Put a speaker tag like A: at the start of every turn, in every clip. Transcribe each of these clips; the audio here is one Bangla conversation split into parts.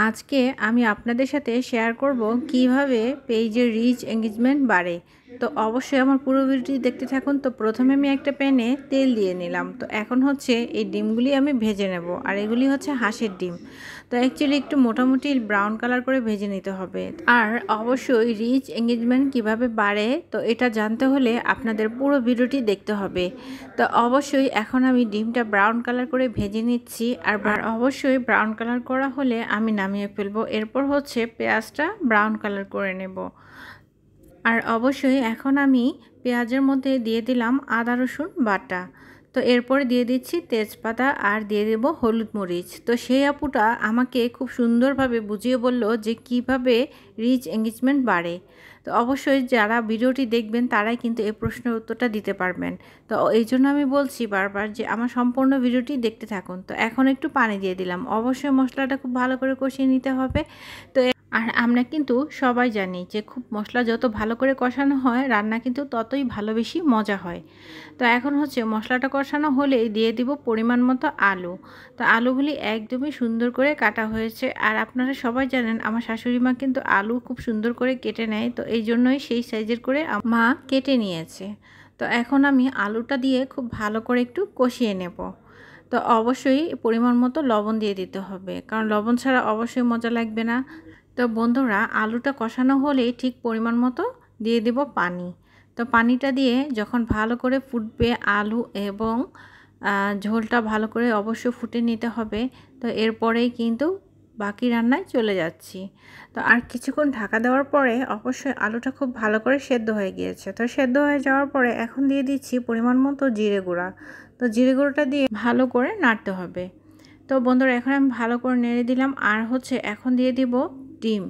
A: আজকে আমি আপনাদের সাথে শেয়ার করব কিভাবে পেজের রিচ এঙ্গেজমেন্ট বাড়ে। তো অবশ্যই আমার পুরো ভিডিওটি দেখতে থাকুন। তো প্রথমে আমি একটা প্যানে তেল দিয়ে নিলাম। তো এখন হচ্ছে এই ডিমগুলি আমি ভেজে নেব, আর এগুলি হচ্ছে হাঁসের ডিম। তো অ্যাকচুয়ালি একটু মোটামুটি ব্রাউন কালার করে ভেজে নিতে হবে। আর অবশ্যই রিচ এঙ্গেজমেন্ট কিভাবে বাড়ে, তো এটা জানতে হলে আপনাদের পুরো ভিডিওটি দেখতে হবে। তো অবশ্যই এখন আমি ডিমটা ব্রাউন কালার করে ভেজে নিচ্ছি, আর অবশ্যই ব্রাউন কালার করা হলে আমি নামিয়ে ফেলবো। এরপর হচ্ছে পেঁয়াজটা ব্রাউন কালার করে নেব। আর অবশ্যই এখন আমি পেঁয়াজের মধ্যে দিয়ে দিলাম আদা রসুন বাটা। তো এরপরে দিয়ে দিচ্ছি তেজপাতা আর দিয়ে দেব হলুদ মরিচ। তো সেই আপুটা আমাকে খুব সুন্দরভাবে বুঝিয়ে বলল যে কিভাবে রিচ এঙ্গেজমেন্ট বাড়ে। তো অবশ্যই যারা ভিডিওটি দেখবেন তারাই কিন্তু এই প্রশ্নের উত্তরটা দিতে পারবেন। তো এই জন্য আমি বলছি বারবার যে আমার সম্পূর্ণ ভিডিওটি দেখতে থাকুন। তো এখন একটু পানি দিয়ে দিলাম। অবশ্যই মশলাটা খুব ভালো করে কষিয়ে নিতে হবে। তো আর আমরা কিন্তু সবাই জানি যে খুব মশলা যত ভালো করে কষানো হয় রান্না কিন্তু ততই ভালো বেশি মজা হয়। তো এখন হচ্ছে মশলাটা কষানো হলেই দিয়ে দিব পরিমাণ মতো আলু। তো আলুগুলি একদমই সুন্দর করে কাটা হয়েছে। আর আপনারা সবাই জানেন আমার শাশুড়ি মা কিন্তু আলু খুব সুন্দর করে কেটে নেয়। তো এই জন্যই সেই সাইজের করে মা কেটে নিয়েছে। তো এখন আমি আলুটা দিয়ে খুব ভালো করে একটু কষিয়ে নেব। তো অবশ্যই পরিমাণ মতো লবণ দিয়ে দিতে হবে, কারণ লবণ ছাড়া অবশ্যই মজা লাগবে না। তো বন্ধুরা, আলুটা কষানো হলেই ঠিক পরিমাণ মতো দিয়ে দেব পানি। তো পানিটা দিয়ে যখন ভালো করে ফুটবে আলু এবং ঝোলটা ভালো করে অবশ্যই ফুটে নিতে হবে। তো এরপরেই কিন্তু বাকি রান্নায় চলে যাচ্ছি। তো আর কিছুক্ষণ ঢাকা দেওয়ার পরে অবশ্যই আলুটা খুব ভালো করে সেদ্ধ হয়ে গিয়েছে। তো সেদ্ধ হয়ে যাওয়ার পরে এখন দিয়ে দিচ্ছি পরিমাণ মতো জিরে গুঁড়া। তো জিরে গুঁড়োটা দিয়ে ভালো করে নাড়তে হবে। তো বন্ধুরা, এখন আমি ভালো করে নেড়ে দিলাম। আর হচ্ছে এখন দিয়ে দিব ডিম।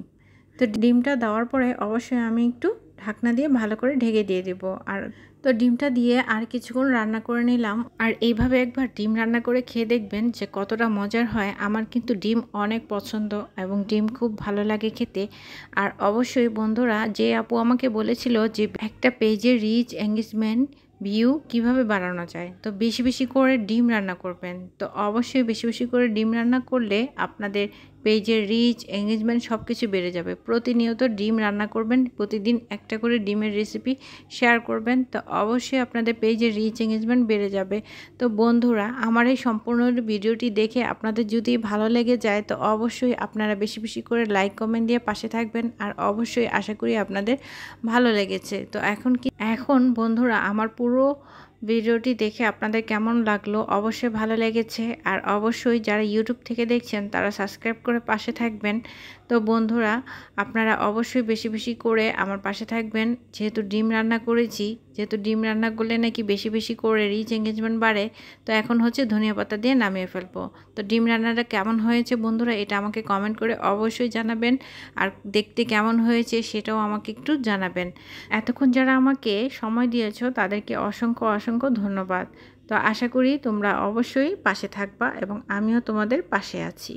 A: তো ডিমটা দেওয়ার পরে অবশ্যই আমি একটু ঢাকনা দিয়ে ভালো করে ঢেকে দিয়ে দেব। আর তো ডিমটা দিয়ে আর কিছুক্ষণ রান্না করে নিলাম। আর এইভাবে একবার ডিম রান্না করে খেয়ে দেখবেন যে কতটা মজার হয়। আমার কিন্তু ডিম অনেক পছন্দ এবং ডিম খুব ভালো লাগে খেতে। আর অবশ্যই বন্ধুরা, যে আপু আমাকে বলেছিল যে একটা পেজের রিচ এঙ্গেজমেন্ট ভিউ কিভাবে বাড়ানো যায়, তো বেশি বেশি করে ডিম রান্না করবেন। তো অবশ্যই বেশি বেশি করে ডিম রান্না করলে আপনাদের পেজের রিচ এঙ্গেজমেন্ট সব কিছু বেড়ে যাবে। প্রতিনিয়ত ডিম রান্না করবেন, প্রতিদিন একটা করে ডিমের রেসিপি শেয়ার করবেন। তো অবশ্যই আপনাদের পেজের রিচ এঙ্গেজমেন্ট বেড়ে যাবে। তো বন্ধুরা, আমার এই সম্পূর্ণ ভিডিওটি দেখে আপনাদের যদি ভালো লেগে যায় তো অবশ্যই আপনারা বেশি বেশি করে লাইক কমেন্ট দিয়ে পাশে থাকবেন। আর অবশ্যই আশা করি আপনাদের ভালো লেগেছে। তো এখন বন্ধুরা, আমার পুরো ভিডিওটি দেখে আপনাদের কেমন লাগলো অবশ্যই ভালো লেগেছে। আর অবশ্যই যারা ইউটিউব থেকে দেখছেন তারা সাবস্ক্রাইব করে পাশে থাকবেন। তো বন্ধুরা, আপনারা অবশ্যই বেশি বেশি করে আমার পাশে থাকবেন। যেহেতু ডিম রান্না করেছি, যেহেতু ডিম রান্না করলে নাকি বেশি বেশি করে রিচ এঙ্গেজমেন্ট বাড়ে, তো এখন হচ্ছে ধনিয়া পাতা দিয়ে নামিয়ে ফেলবো। তো ডিম রান্নাটা কেমন হয়েছে বন্ধুরা, এটা আমাকে কমেন্ট করে অবশ্যই জানাবেন। আর দেখতে কেমন হয়েছে সেটাও আমাকে একটু জানাবেন। এতক্ষণ যারা আমাকে সময় দিয়েছো তাদেরকে অসংখ্য অসংখ্য ধন্যবাদ। তো আশা করি তোমরা অবশ্যই পাশে থাকবা এবং আমিও তোমাদের পাশে আছি।